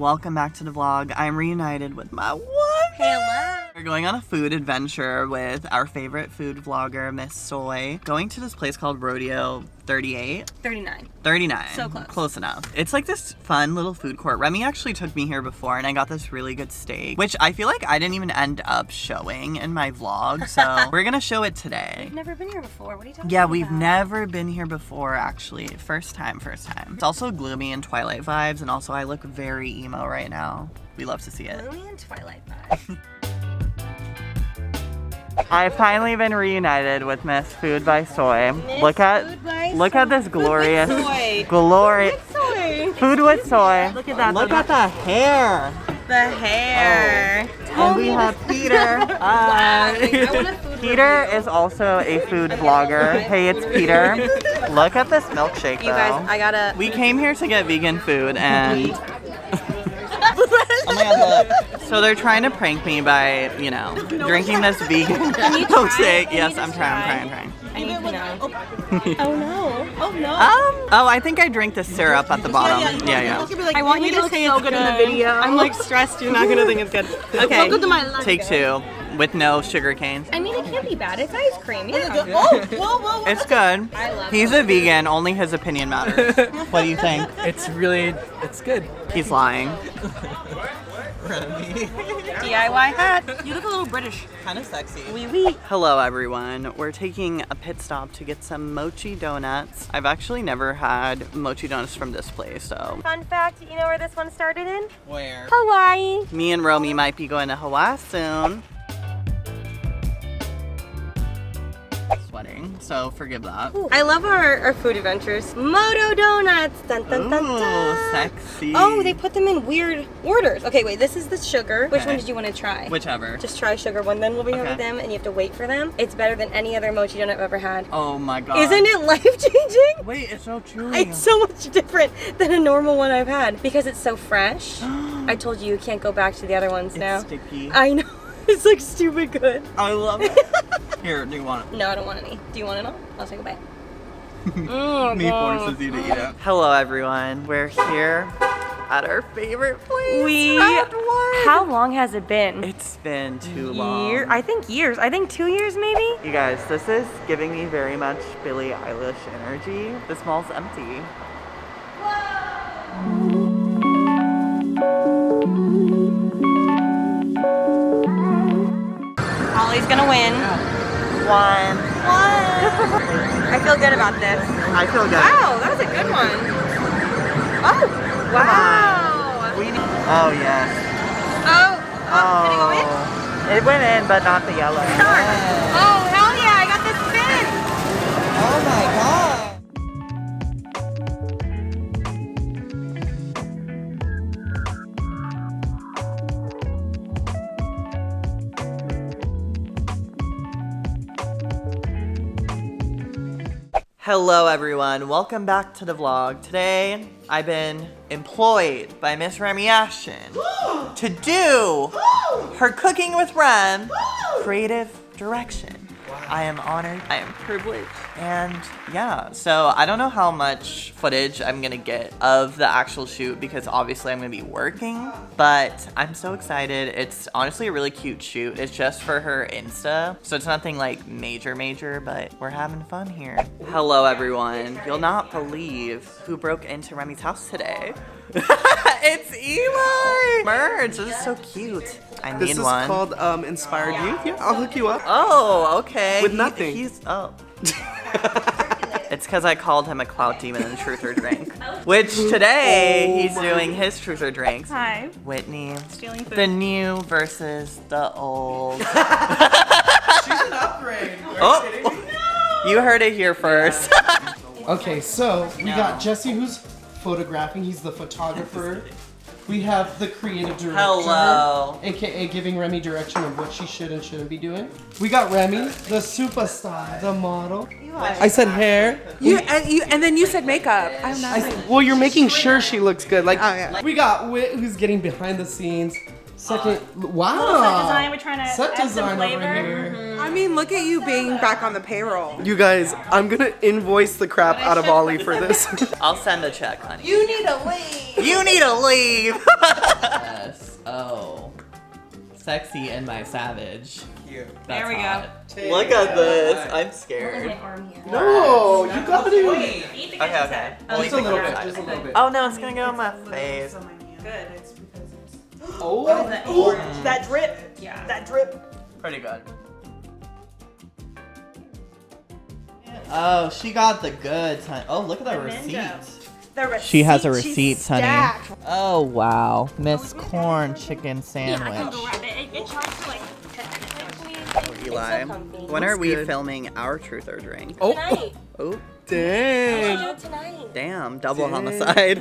Welcome back to the vlog. I'm reunited with my woman. Hello. We're going on a food adventure with our favorite food vlogger, Miss Soy. Going to this place called Rodeo 38? 39. 39. So close. Close enough. It's like this fun little food court. Remy actually took me here before and I got this really good steak, which I feel like I didn't even end up showing in my vlog. So we're gonna show it today. We've never been here before. What are you talking about? Yeah, we've never been here before actually. First time. It's also gloomy and Twilight vibes, and also I look very emo right now. We love to see it. Gloomy and Twilight vibes. I've finally been reunited with Miss Food by Soy. Look at this glorious Food with Soy. Look at that. Look at the hair. The hair. Oh. And we have Peter. Peter is also a food vlogger. Hey, it's Peter. Look at this milkshake, You guys, I gotta. We came here to get vegan food and. Oh my god, look. So they're trying to prank me by, you know, drinking this vegan milkshake. Yes, I'm trying. I need to know. Oh no. Oh no. Oh, I think I drank the syrup at the bottom. Yeah. I want you to say it's good in the video. I'm like stressed. You're not gonna think it's good. Okay. Welcome to my life. Take two with no sugar canes. I mean, it can't be bad. It's ice cream. Yeah. Whoa. It's good. I love He's a vegan. Only his opinion matters. What do you think? It's good. He's lying. DIY hat. You look a little British. Kind of sexy. Oui, oui. Hello everyone. We're taking a pit stop to get some mochi donuts. I've actually never had mochi donuts from this place, so. Fun fact, you know where this one started in? Where? Hawaii. Me and Romy might be going to Hawaii soon. Sweating, so forgive that. Ooh. I love our food adventures. Moto donuts. Dun, dun, dun, Ooh, dun. sexy. Oh, they put them in weird orders. Okay, wait, this is the sugar. Which one did you want to try? Whichever. Just try sugar one, then we'll be over them, and you have to wait for them. It's better than any other mochi donut I've ever had. Oh my god. Isn't it life-changing? Wait, it's so chewy. It's so much different than a normal one I've had because it's so fresh. I told you can't go back to the other ones now. It's sticky. I know. It's like stupid good. I love it. Here, do you want it? No, I don't want any. Do you want it all? I'll take a bite. Me forces you to eat it. Hello everyone. We're here at our favorite place. How long has it been? It's been too long. I think years. I think 2 years maybe. You guys, this is giving me very much Billie Eilish energy. This mall's empty. Ollie's gonna win. One. I feel good about this. I feel good. Wow, that was a good one. Oh, wow. Oh yes. Did it go in? It went in, but not the yellow. Sure. Oh, hell yeah, I got this spin. Oh my god. Hello everyone, welcome back to the vlog. Today, I've been employed by Miss Remi Ashton to do her Cooking with Rem creative direction. I am honored, I am privileged, and yeah, so I don't know how much footage I'm gonna get of the actual shoot because obviously I'm gonna be working, but I'm so excited. It's honestly a really cute shoot. It's just for her Insta, so it's nothing like major, but we're having fun here. Hello everyone. You'll not believe who broke into Remi's house today. It's Eli! Merge, this is so cute. I need one. This is called Inspired Youth. Yeah, I'll hook you up. Oh, okay. With nothing. It's because I called him a clout demon in Truth or Drink. Which today, he's doing his Truth or Drinks. Hi. Whitney. Stealing food. The new versus the old. She's an upgrade. You heard it here first. Okay, so we got Jesse who's photographing. He's the photographer. We have the creative director. Hello. AKA giving Remi direction of what she should and shouldn't be doing. We got Remi, the superstar, the model. I said hair. And then you said makeup. I'm not. Well, you're making sure she looks good. Like, we got Wit, who's getting behind the scenes. Second, wow. Set design, we're trying to Set add some design flavor. over here. I mean, look at you being back on the payroll. You guys, I'm gonna invoice the crap out of Ollie for this. I'll send a check, honey. You need to leave. You need to leave. Yes. Oh. Sexy and my savage. Cute. There we go. Look at this. I'm scared. No, you got to. Okay, okay. Just a little bit, just a little bit. Oh no, it's gonna go on my face. Good. Oh, That drip. Yeah. That drip. Pretty good. Oh, she got the goods, honey. Oh, look at the receipts. The receipt. She has a she's receipt, honey. stacked. Oh wow, Miss Corn Chicken Sandwich. Yeah, I can go grab it. It charges for like 10 minutes. Eli, when are Looks we good. filming our truth or drink? Oh, Tonight. Oh, dang. Do it tonight. damn, double Dang. homicide.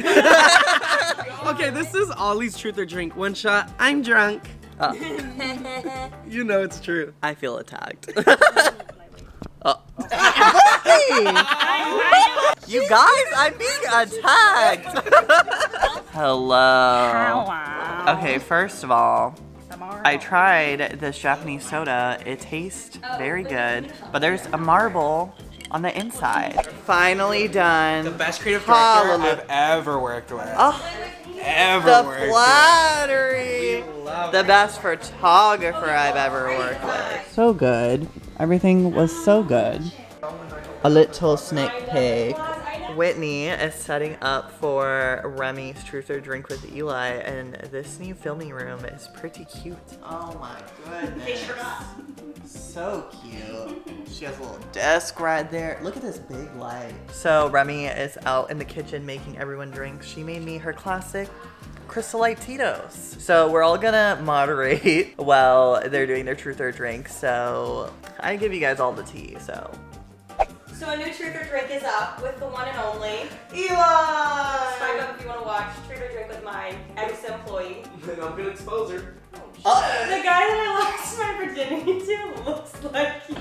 Okay, this is Ollie's truth or drink. One shot, I'm drunk. You know it's true. I feel attacked. Oh. You guys, I'm being attacked. Hello. Okay, first of all, I tried this Japanese soda. It tastes very good, but there's a marble on the inside. Finally done. The best creative director Hallelujah. I've ever worked with. Oh, Ever the worked flattery. The best photographer I've ever worked with. So good. Everything was so good. A little sneak peek. Whitney is setting up for Remy's Truth or Drink with Eli, and this new filming room is pretty cute. Oh my goodness. So cute. She has a little desk right there. Look at this big light. So Remy is out in the kitchen making everyone drinks. She made me her classic Crystal Light Tito's. So we're all gonna moderate while they're doing their Truth or Drink. So I give you guys all the tea, so. So a new Truth or Drink is up with the one and only Eli! Swipe up if you want to watch Truth or Drink with my ex-employee. Then I'm gonna expose her. The guy that I lost my virginity to looks like you.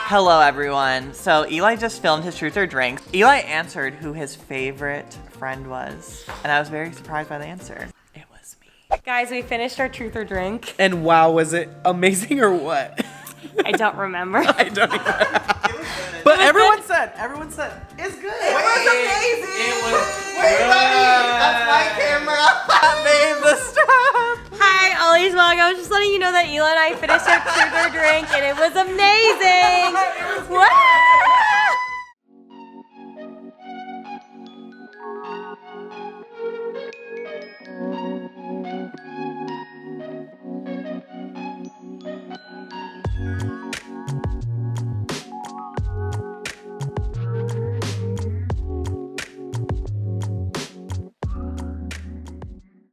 Hello everyone. So Eli just filmed his Truth or Drink. Eli answered who his favorite friend was, and I was very surprised by the answer. It was me. Guys, we finished our Truth or Drink. And wow, was it amazing or what? I don't remember. I don't even. But everyone said, it's good. It was amazing! Wait, that's my camera. I made the stuff. Hi, Ollie's vlog. I was just letting you know that Eli and I finished our Truth or Drink, and it was amazing. What?